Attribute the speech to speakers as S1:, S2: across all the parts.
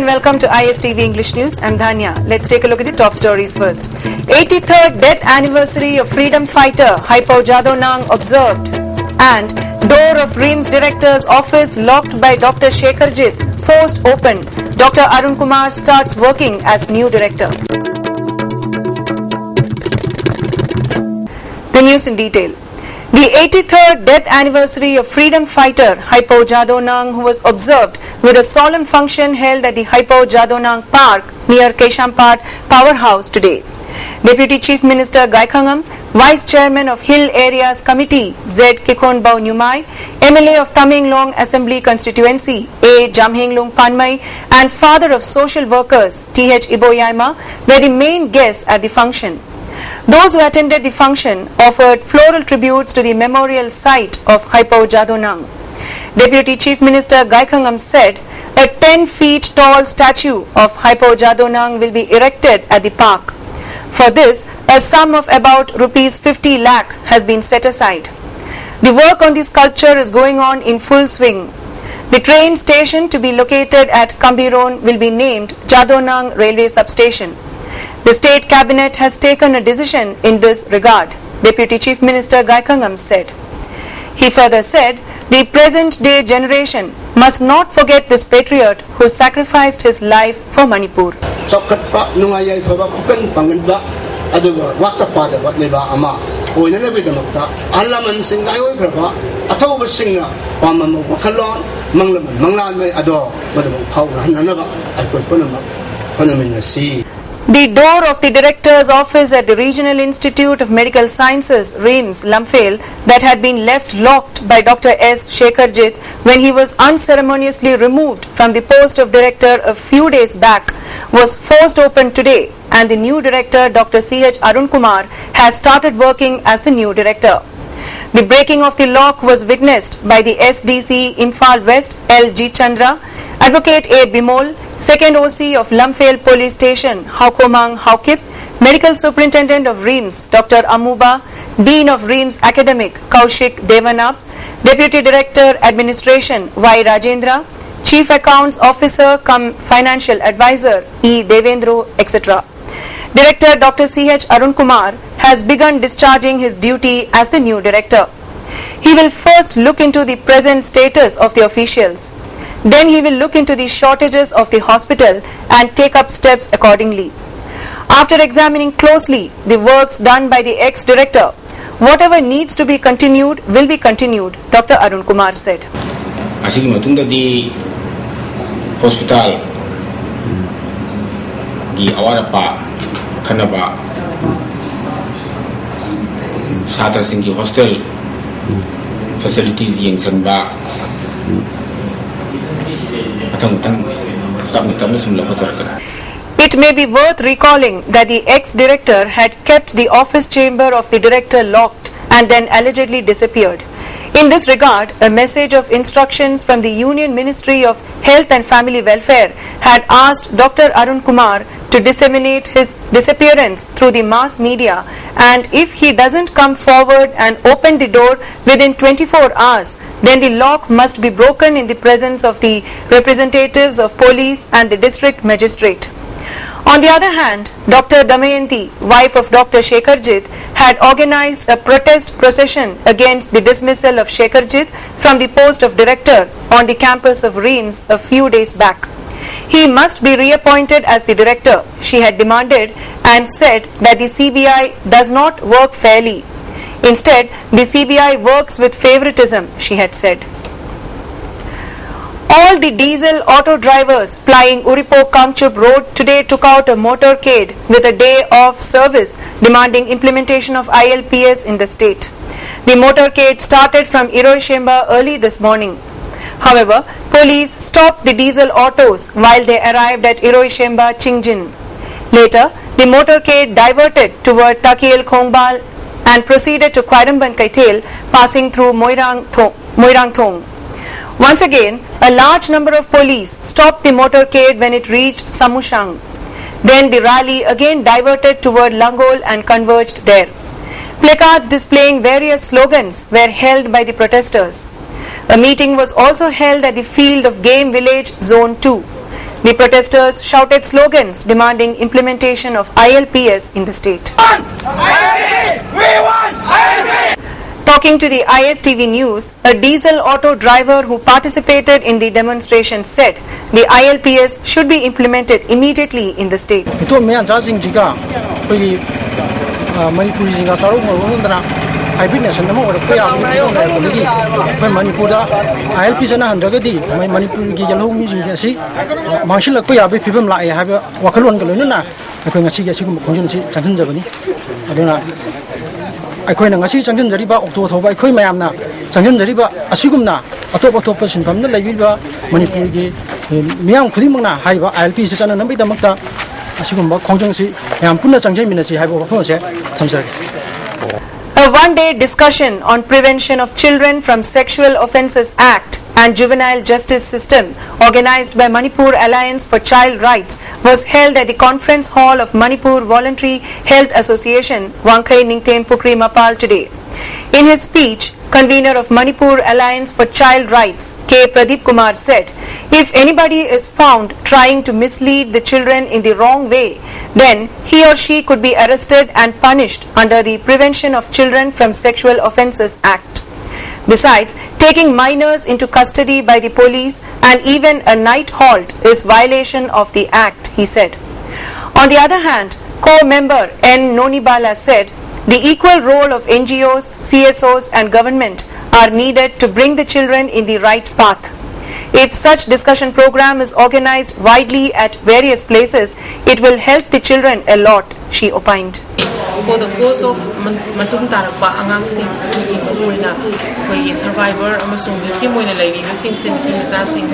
S1: welcome to ISTV English News. I'm Dhanya. Let's take a look at the top stories first. 83rd death anniversary of freedom fighter Hypo Jadonang observed. And door of RIMS director's office locked by Dr. Shekharjit forced open. Dr. Arun Kumar starts working as new director. The news in detail. The 83rd death anniversary of freedom fighter Hypo Jadonang, who was observed with a solemn function held at the Hypo Jadonang Park near Keshampad Powerhouse today. Deputy Chief Minister Gaikhangam, Vice Chairman of Hill Areas Committee Z. Kikhonbao Nyumai, MLA of Tamenglong Assembly Constituency A. Jamhenglung Panmai, and Father of Social Workers T.H. Iboyaima were the main guests at the function. Those who attended the function offered floral tributes to the memorial site of Hypo Jadonang. Deputy Chief Minister Gaikhangam said a 10 feet tall statue of Hypo Jadonang will be erected at the park. For this, a sum of about rupees 50 lakh has been set aside. The work on the sculpture is going on in full swing. The train station to be located at Kambiron will be named Jadonang Railway Substation. The State Cabinet has taken a decision in this regard, Deputy Chief Minister Gaikhangam said. He further said, the present-day generation must not forget this patriot who sacrificed his life for Manipur. The door of the director's office at the Regional Institute of Medical Sciences, RIMS, Lumphel, that had been left locked by Dr. S. Shekharjit when he was unceremoniously removed from the post of director a few days back, was forced open today, and the new director, Dr. C.H. Arun Kumar, has started working as the new director. The breaking of the lock was witnessed by the SDC Imphal West, L. G. Chandra, Advocate A. Bimol, Second OC of Lumphel Police Station, Haukomang Haukip, Medical Superintendent of RIMS, Dr. Amuba, Dean of RIMS Academic, Kaushik Devanap, Deputy Director Administration, Y. Rajendra, Chief Accounts Officer cum Financial Advisor, E. Devendru, etc. Director Dr. C.H. Arun Kumar has begun discharging his duty as the new director. He will first look into the present status of the officials. Then he will look into the shortages of the hospital and take up steps accordingly. After examining closely the works done by the ex-director, whatever needs to be continued will be continued, Dr. Arun Kumar said.
S2: Asigi matungda di hospital gi awara pa kanaba sata singi hostel facilities yang sanba
S1: It may be worth recalling that the ex-director had kept the office chamber of the director locked and then allegedly disappeared. In this regard, a message of instructions from the Union Ministry of Health and Family Welfare had asked Dr. Arun Kumar to disseminate his disappearance through the mass media, and if he doesn't come forward and open the door within 24 hours, then the lock must be broken in the presence of the representatives of police and the district magistrate. On the other hand, Dr. Damayanti, wife of Dr. Shekharjit, had organized a protest procession against the dismissal of Shekharjit from the post of director on the campus of RIMS a few days back. He must be reappointed as the director, she had demanded, and said that the CBI does not work fairly. Instead, the CBI works with favoritism, she had said. All the diesel auto drivers plying Uripo Kangchup Road today took out a motorcade with a day of service demanding implementation of ILPS in the state. The motorcade started from Iroishemba early this morning. However, police stopped the diesel autos while they arrived at Iroishemba Chingjin. Later, the motorcade diverted toward Takiel Khongbal and proceeded to Kwairamban Kaithel, passing through Moirang Thong. Once again, a large number of police stopped the motorcade when it reached Samushang. Then the rally again diverted toward Langol and converged there. Placards displaying various slogans were held by the protesters. A meeting was also held at the field of Game Village Zone 2. The protesters shouted slogans demanding implementation of ILPS in the state. Talking to the ISTV News, a diesel auto driver who participated in the demonstration said the ILPS should be implemented immediately in the state.
S3: hybrid nation namo or kaya Manipura ILP sana handagadi Manipur gi yellow music si mangshil kaya be people la have wakalon galuna ko ngasi gi sigum konjun si chanjan jabani aduna akhoi na ngasi chanjan jariba okto thoba akhoi mayam na chanjan jariba asigumna atop atop sinfam na laibiba Manipur gi miyam khudimang na haiba ILP sana nambi damakta asigumba konjun si yam punna changjai minasi haiba wakho se thamsari.
S1: A one-day discussion on Prevention of Children from Sexual Offences Act and Juvenile Justice System, organized by Manipur Alliance for Child Rights, was held at the Conference Hall of Manipur Voluntary Health Association, Wangkai Ningthem Pukri Mapal today. In his speech, convener of Manipur Alliance for Child Rights, K. Pradeep Kumar said, if anybody is found trying to mislead the children in the wrong way, then he or she could be arrested and punished under the Prevention of Children from Sexual Offences Act. Besides, taking minors into custody by the police and even a night halt is violation of the Act, he said. On the other hand, co-member N. Nonibala said, the equal role of NGOs, CSOs and government are needed to bring the children in the right path. If such discussion program is organized widely at various places, it will help the children a lot, she opined.
S4: For the cause of matung tarakpa angang sing ki maruina koi survivor amasung victim moina lairi sing sin kinza sing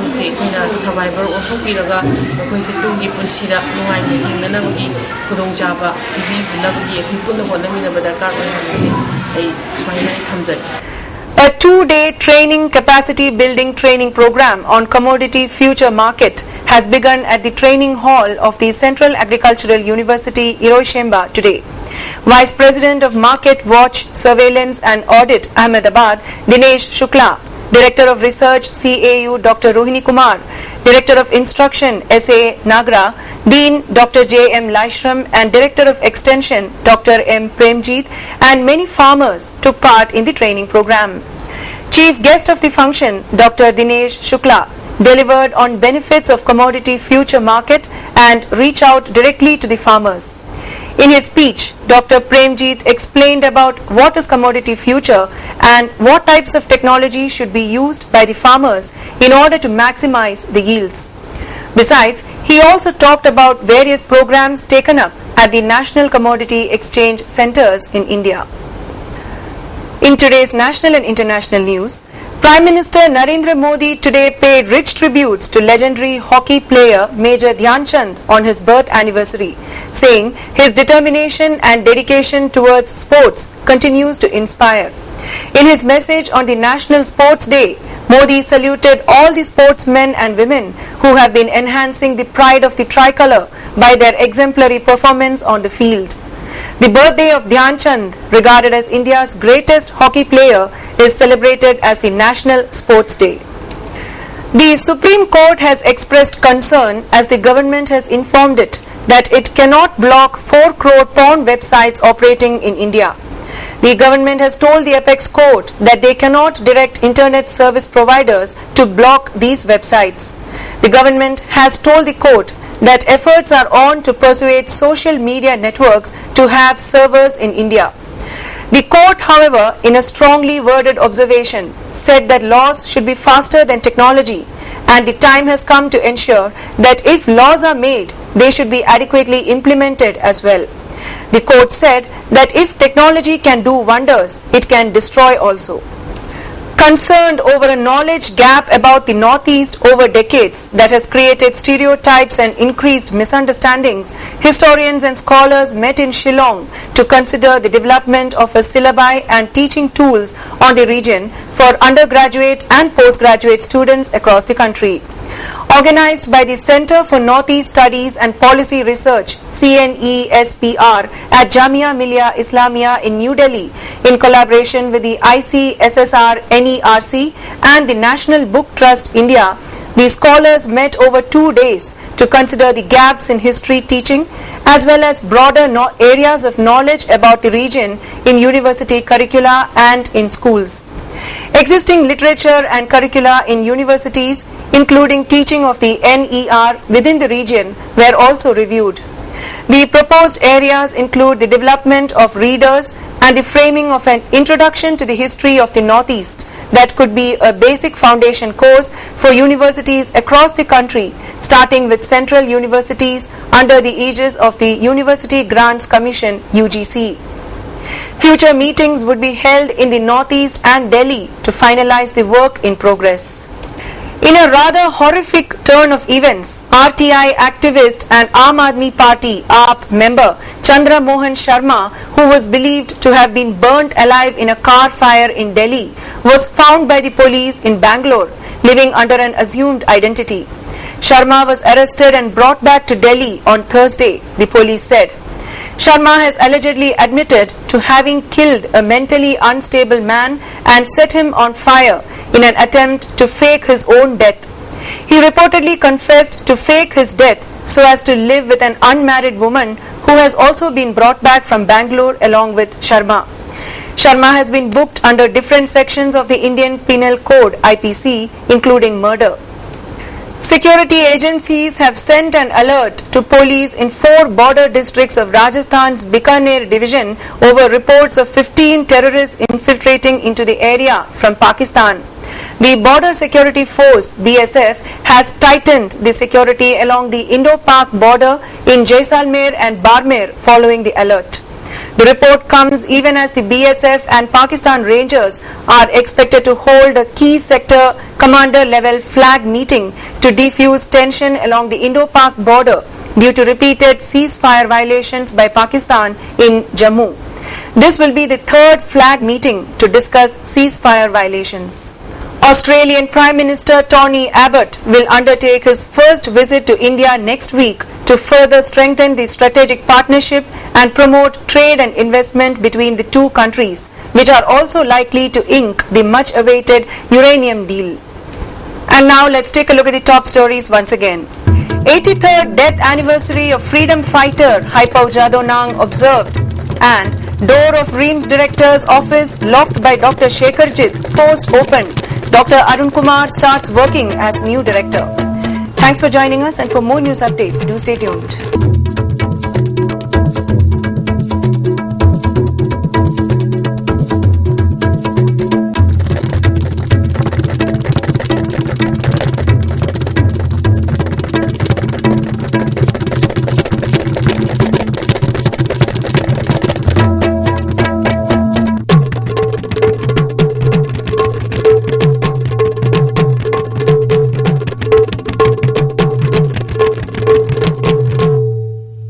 S4: se ina survivor of piraga koi se tungi punsira nuai ni hinna gi kudong jaba tv bulabagi hipun ho namina badakar oi se ai smaina thamjai.
S1: A two-day training capacity building training program on commodity future market has begun at the training hall of the Central Agricultural University, Iroishemba today. Vice President of Market Watch, Surveillance and Audit, Ahmedabad, Dinesh Shukla, Director of Research, CAU, Dr. Rohini Kumar, Director of Instruction, SA Nagra, Dean, Dr. J. M. Laishram, and Director of Extension, Dr. M. Premjeet, and many farmers took part in the training program. Chief guest of the function, Dr. Dinesh Shukla, delivered on benefits of commodity future market and reach out directly to the farmers. In his speech, Dr. Premjeet explained about what is commodity future and what types of technology should be used by the farmers in order to maximize the yields. Besides, he also talked about various programs taken up at the National Commodity Exchange Centers in India. In today's national and international news, Prime Minister Narendra Modi today paid rich tributes to legendary hockey player Major Dhyan Chand on his birth anniversary, saying his determination and dedication towards sports continues to inspire. In his message on the National Sports Day, Modi saluted all the sportsmen and women who have been enhancing the pride of the tricolour by their exemplary performance on the field. The birthday of Dhyan Chand, regarded as India's greatest hockey player, is celebrated as the National Sports Day. The Supreme Court has expressed concern as the government has informed it that it cannot block 4 crore porn websites operating in India. The government has told the Apex Court that they cannot direct internet service providers to block these websites. The government has told the court that efforts are on to persuade social media networks to have servers in India. The court, however, in a strongly worded observation, said that laws should be faster than technology, and the time has come to ensure that if laws are made, they should be adequately implemented as well. The court said that if technology can do wonders, it can destroy also. Concerned over a knowledge gap about the Northeast over decades that has created stereotypes and increased misunderstandings, historians and scholars met in Shillong to consider the development of a syllabi and teaching tools on the region for undergraduate and postgraduate students across the country. Organized by the Center for Northeast Studies and Policy Research, CNESPR, at Jamia Millia Islamia in New Delhi, in collaboration with the ICSSR NERC and the National Book Trust India, The scholars met over 2 days to consider the gaps in history teaching as well as broader areas of knowledge about the region in university curricula and in schools. Existing literature and curricula in universities, including teaching of the NER within the region, were also reviewed. The proposed areas include the development of readers and the framing of an introduction to the history of the Northeast that could be a basic foundation course for universities across the country, starting with central universities under the aegis of the University Grants Commission (UGC). Future meetings would be held in the Northeast and Delhi to finalize the work in progress. In a rather horrific turn of events, RTI activist and Aam Aadmi Party (AAP) member Chandra Mohan Sharma, who was believed to have been burnt alive in a car fire in Delhi, was found by the police in Bangalore, living under an assumed identity. Sharma was arrested and brought back to Delhi on Thursday, the police said. Sharma has allegedly admitted to having killed a mentally unstable man and set him on fire in an attempt to fake his own death. He reportedly confessed to fake his death so as to live with an unmarried woman who has also been brought back from Bangalore along with Sharma. Sharma has been booked under different sections of the Indian Penal Code (IPC), including murder. Security agencies have sent an alert to police in 4 border districts of Rajasthan's Bikaner division over reports of 15 terrorists infiltrating into the area from Pakistan. The Border Security Force (BSF) has tightened the security along the Indo-Pak border in Jaisalmer and Barmer following the alert. The report comes even as the BSF and Pakistan Rangers are expected to hold a key sector commander level flag meeting to defuse tension along the Indo-Pak border due to repeated ceasefire violations by Pakistan in Jammu. This will be the 3rd flag meeting to discuss ceasefire violations. Australian Prime Minister Tony Abbott will undertake his first visit to India next week to further strengthen the strategic partnership and promote trade and investment between the two countries, which are also likely to ink the much-awaited uranium deal. And now let's take a look at the top stories once again. 83rd death anniversary of freedom fighter Haipao Jadonang observed, and door of RIMS director's office locked by Dr. Shekharjit post opened. Dr. Arun Kumar starts working as new director. Thanks for joining us, and for more news updates, do stay tuned.